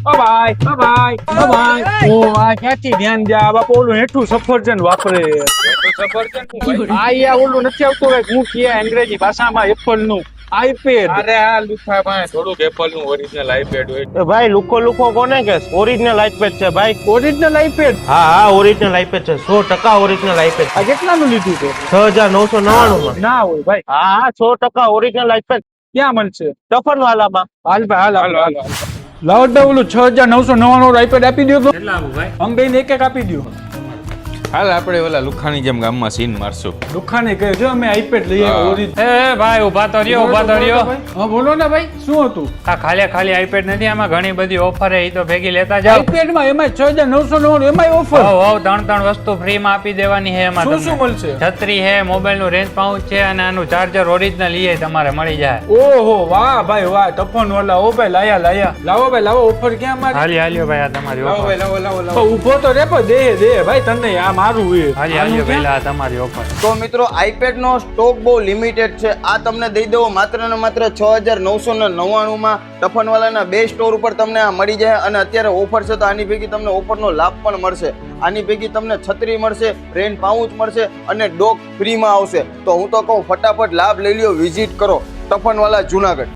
ભાઈ ઓ આ ક્યાંથી ધ્યાન જા બાપા ઓલું હેઠું સફરજન વાપરે આ યા ઓલું નથી આવતું કઈક હું કે અંગ્રેજી ભાષામાં એપલ નું આઈપેડ અરે આ લુખા ભાઈ થોડુંક એપલ નું ઓરિજિનલ આઈપેડ હોય. એ ભાઈ લુખો લુખો કોને કે ઓરિજિનલ આઈપેડ છે ભાઈ. ઓરિજિનલ આઈપેડ હા ઓરિજિનલ આઈપેડ છે 100% ઓરિજિનલ આઈપેડ. આ કેટલાનું લીધું છે 6999 માં. ના હોય ભાઈ હા 100% ઓરિજિનલ આઈપેડ ક્યાં મળશે ટફનવાલામાં. હાલ ભાઈ હાલો હાલ હાલો લાવો ભાઈ ઓલું 6999 આઈપેડ આપી દો તો કેટલા આપું ભાઈ? અમે બેન એક એક આપી દો હાલ આપણે ઓલા લુખાની જેમ ગામમાં સીન મારશું. દુખાને કહે જો અમે આઈપેડ લઈ આવ્યા ઓરિજિનલ એ ભાઈ ઉભા તો રહ્યો હા બોલો ને ભાઈ શું હતું આ ખાલી આઈપેડ નથી, આમાં ઘણી બધી ઓફર હે, ઈ તો ભેગી લેતા જાઓ. આઈપેડ માં એમાં 6999 એમાં ઓફર હોવ ત્રણ વસ્તુ ફ્રી માં આપી દેવાની હે એમાં શું શું તમને. મળશે છત્રી હે, મોબાઈલ નું રેન્જ પાઉચ છે અને આનું ચાર્જર ઓરિજિનલ ઈ તમારે મળી જાય. ઓહો વાહ ભાઈ વાહ ટપન વાલા ઓ ભાઈ લાયા લાવો ભાઈ લાવો ઓફર ક્યાં મારી હાલ્યો ભાઈ આ તમારી લાવો ઓફર. ભાઈ લાવો લાવો ઊભો તો રે પણ દે ભાઈ તને આ મારું હે હાલ્યો પહેલા આ તમારી ઓફર. તો મિત્રો આઈપેડ નો સ્ટોક બહુ લિમિટેડ છે. આ તમને દઈ દેવો માત્ર ને માત્ર 6999 માં ટફનવાલાના બે સ્ટોર ઉપર તમને આ મળી જાય. અને અત્યારે ઓફર છે તો આની ભેગી તમને ઓફરનો લાભ પણ મળશે. આની ભેગી તમને છત્રી મળશે, રેન પાઉચ મળશે અને ડોક ફ્રીમાં આવશે. તો હું તો કહું ફટાફટ લાભ લઈ લ્યો, વિઝિટ કરો ટફનવાલા જુનાગઢ.